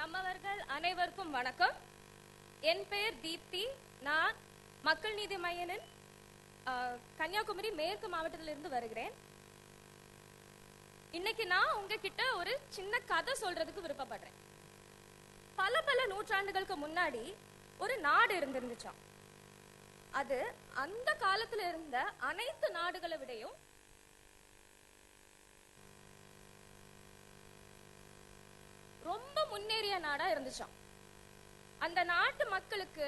நம்மவர்கள் அனைவருக்கும் வணக்கம். என் பெயர் தீப்தி. நான் மக்கள் நீதி மையனின் கன்னியாகுமரி மேற்கு மாவட்டத்திலிருந்து வருகிறேன். இன்னைக்கு நான் உங்ககிட்ட ஒரு சின்ன கதை சொல்றதுக்கு விருப்பப்படுறேன். பல நூற்றாண்டுகளுக்கு முன்னாடி ஒரு நாடு இருந்துச்சாம். அது அந்த காலத்துல இருந்த அனைத்து நாடுகளை விடையும் ரொம்ப முன்னேறிய நாடா இருந்துச்சாம். அந்த நாட்டு மக்களுக்கு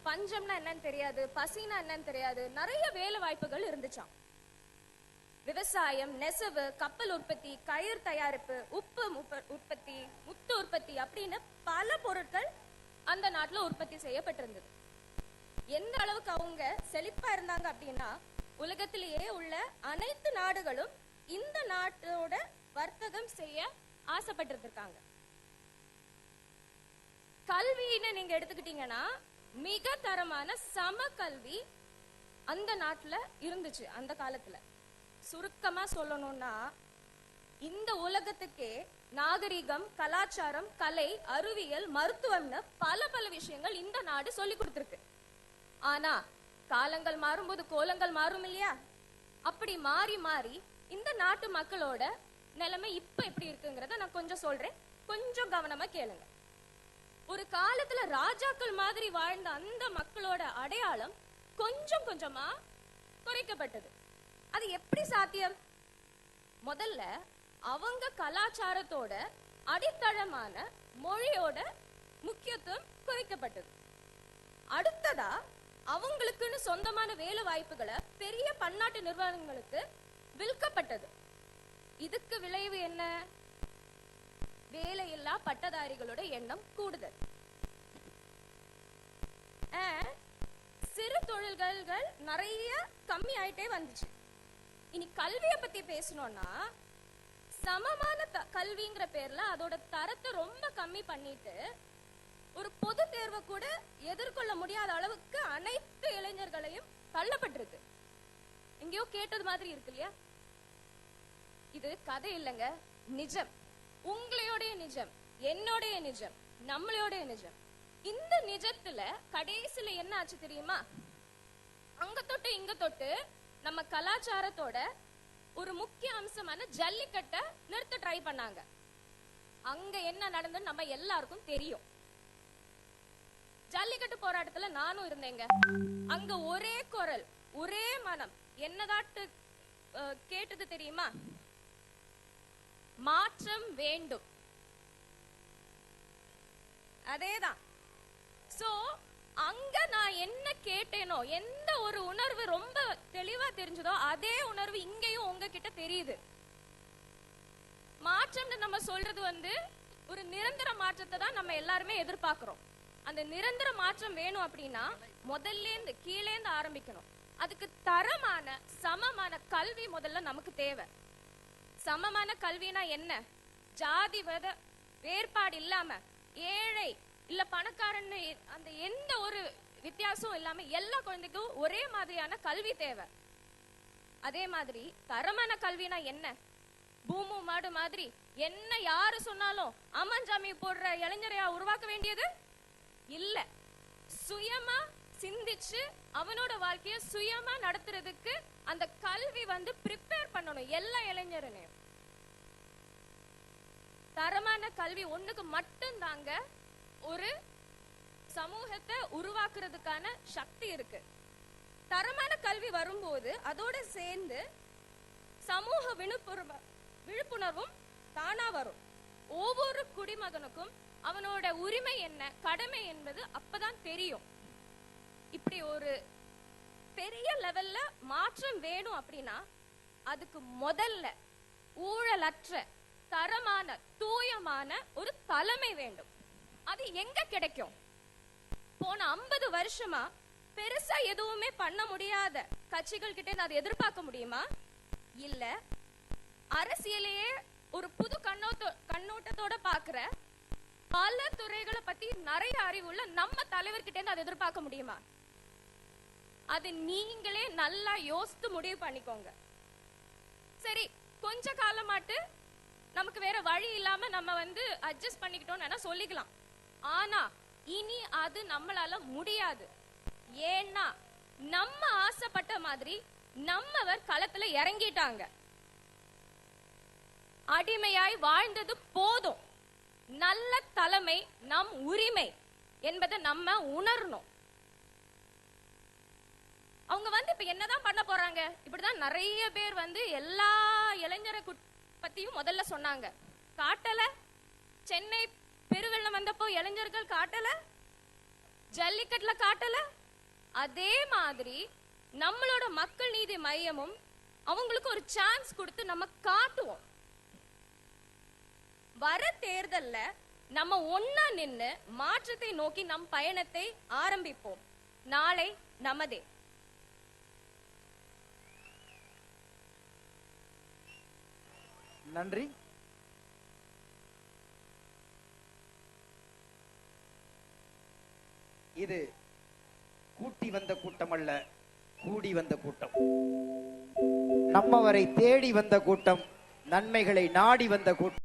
பஞ்சம்னா என்னன்னு தெரியாது, பசினா என்னன்னு தெரியாது, நிறைய வேலை வாய்ப்புகள் இருந்துச்சாம். விவசாயம், நெசவு, கப்பல் உற்பத்தி, கயிறு தயாரிப்பு, உப்பு உற்பத்தி, முத்து உற்பத்தி அப்படின்னு பல பொருட்கள் அந்த நாட்டுல உற்பத்தி செய்யப்பட்டிருந்தது. எந்த அளவுக்கு அவங்க செழிப்பா இருந்தாங்க அப்படின்னா, உலகத்திலேயே உள்ள அனைத்து நாடுகளும் இந்த நாட்டோட வர்த்தகம் செய்ய ஆசைப்பட்டிருக்காங்க. கல்வின்னு நீங்க எடுத்துக்கிட்டீங்கன்னா மிக தரமான சம கல்வி அந்த நாட்டுல இருந்துச்சு. அந்த காலத்துல சுருக்கமா சொல்லணும்னா, இந்த உலகத்துக்கே நாகரிகம், கலாச்சாரம், கலை, அறிவியல், மருத்துவம்னு பல விஷயங்கள் இந்த நாடு சொல்லி கொடுத்திருக்கு. ஆனா காலங்கள் மாறும்போது கோலங்கள் மாறும் இல்லையா? அப்படி மாறி மாறி இந்த நாட்டு மக்களோட நிலைமை இப்ப எப்படி இருக்குங்கிறத நான் கொஞ்சம் சொல்றேன், கொஞ்சம் கவனமா கேளுங்க. ஒரு காலத்துல ராஜாக்கள் மாதிரி வாழ்ந்த அந்த மக்களோட அடையாளம் கொஞ்சம் கொஞ்சமா குறைக்கப்பட்டது. அது எப்படி சாத்தியம்? முதல்ல அவங்க கலாச்சாரத்தோட அடித்தளமான மொழியோட முக்கியத்துவம் குறைக்கப்பட்டது. அடுத்ததா அவங்களுக்குன்னு சொந்தமான வேலை வாய்ப்புகளை பெரிய பன்னாட்டு நிறுவனங்களுக்கு விற்கப்பட்டது. இதுக்கு விளைவு என்ன? வேலையில்லா பட்டதாரிகளோட எண்ணம் கூடுதல். சிறு தொழில்கள் நிறைய கம்மி ஆயிட்டே வந்துச்சு. இனி கல்வியை பத்தி பேசணும்னா, சமமான கல்விங்கிற பேர்ல அதோட தரத்தை ரொம்ப கம்மி பண்ணிட்டு ஒரு பொது தேர்வை கூட எதிர்கொள்ள முடியாத அளவுக்கு அனைத்து இளைஞர்களையும் தள்ளப்பட்டிருக்கு. எங்கேயோ கேட்டது மாதிரி இருக்கு இல்லையா? இது கதை இல்லைங்க, நிஜம். உங்களையோடைய நிஜம், என்னோடைய நிஜம், நம்மளோடைய நிஜம். இந்த நிஜத்துல கடைசியில என்ன ஆச்சு தெரியுமா? அங்க தொட்டு இங்க தொட்டு நம்ம கலாச்சாரத்தோட ஒரு முக்கிய அம்சமான ஜல்லிக்கட்டை நிறுத்த ட்ரை பண்ணாங்க. அங்க என்ன நடந்தது நம்ம எல்லாருக்கும் தெரியும். ஜல்லிக்கட்டு போராட்டத்துல நானும் இருந்தேங்க. அங்க ஒரே குரல், ஒரே மனம் என்னதாட்டு கேட்டது தெரியுமா? மாற்றம் வேண்டும். அதேதான். சோ அங்க நான் என்ன கேட்டேனோ, எந்த ஒரு உணர்வு ரொம்ப தெளிவா தெரிஞ்சதோ அதே உணர்வு இங்கேயும் உங்ககிட்ட தெரியுது. மாற்றம்னு நம்ம சொல்றது ஒரு நிரந்தர மாற்றத்தை தான் நம்ம எல்லாருமே எதிர்பார்க்கிறோம். அந்த நிரந்தர மாற்றம் வேணும் அப்படின்னா முதல்ல இருந்து கீழே இருந்து ஆரம்பிக்கணும். அதுக்கு தரமான சமமான கல்வி முதல்ல நமக்கு தேவை. சமமான கல்வினா என்ன? ஜாதி மத வேறுபாடு இல்லாம, ஏழை இல்ல பணக்காரன் அந்த எந்த ஒரு வித்தியாசம் இல்லாம எல்லா குழந்தைக்கும் ஒரே மாதிரியான கல்வி தேவை. அதே மாதிரி தரமான கல்வினா என்ன? பூமு மாடு மாதிரி என்ன யாரு சொன்னாலும் அம்மஞ்சாமி போடுற இளைஞரையா உருவாக்க வேண்டியது இல்ல. சுயமா சிந்திச்சு அவனோட வாழ்க்கைய சுயமா நடத்துறதுக்கு அந்த கல்வி ப்ரிப்பேர் பண்ணணும் எல்லா இளைஞரையும். தரமான கல்வி ஒண்ணுக்கு மட்டும் தாங்க ஒரு சமூகத்தை உருவாக்குறதுக்கான சக்தி இருக்கு. தரமான கல்வி வரும்போது அதோட சேர்ந்து சமூக விழிப்புணர்வும் தானா வரும். ஒவ்வொரு குடிமகனுக்கும் அவனோட உரிமை என்ன, கடமை என்பது அப்பதான் தெரியும். இப்படி ஒரு பெரிய லெவல்ல மாற்றம் வேணும் அப்படின்னா அதுக்கு முதல்ல ஊழலற்ற தரமான தூயமான ஒரு தலைமை வேண்டும். அது எங்க கிடைக்கும்? போன 50 வருஷமா பெருசா எதுவுமே பண்ண முடியாத கட்சிகள் கிட்ட அதை எதிர்பார்க்க முடியுமா? இல்ல. அரசியலையே ஒரு புது கண்ணோட்டத்தோட பாக்குற பல துறைகளை பத்தி நிறைய அறிவுள்ள நம்ம தலைவர்கிட்ட அதை எதிர்பார்க்க முடியுமா? அது நீங்களே நல்லா யோசித்து முடிவு பண்ணிக்கோங்க. சரி, கொஞ்ச காலமாட்டு நமக்கு வேற வழி இல்லாம நம்ம அட்ஜஸ்ட் பண்ணிக்கிட்டோம்னு சொல்லிக்கலாம். ஆனா இனி அது நம்மளால முடியாது. ஏன்னா நம்ம ஆசைப்பட்ட மாதிரி நம்மவர் களத்துல இறங்கிட்டாங்க. அடிமையாய் வாழ்ந்தது போதும். நல்ல தலைமை நம் உரிமை என்பதை நம்ம உணரணும். அவங்க இப்ப என்னதான் பண்ண போறாங்க? இப்படிதான் நிறைய பேர் எல்லா இளைஞரை பத்தியும் முதல்ல சொன்னாங்க. காட்டல. சென்னை பெருவெள்ளம் வந்தப்போ இளைஞர்கள் காட்டல, ஜல்லிக்கட்டுல காட்டல. அதே மாதிரி நம்மளோட மக்கள் நீதி மையமும் அவங்களுக்கு ஒரு சான்ஸ் கொடுத்து நம்ம காட்டுவோம். வர தேர்தல்ல நம்ம ஒன்னா நின்னு மாற்றத்தை நோக்கி நம் பயணத்தை ஆரம்பிப்போம். நாளை நமதே. நன்றி. இது கூட்டி வந்த கூட்டம் அல்ல, கூடி வந்த கூட்டம். நம்மவரை தேடி வந்த கூட்டம், நன்மைகளை நாடி வந்த கூட்டம்.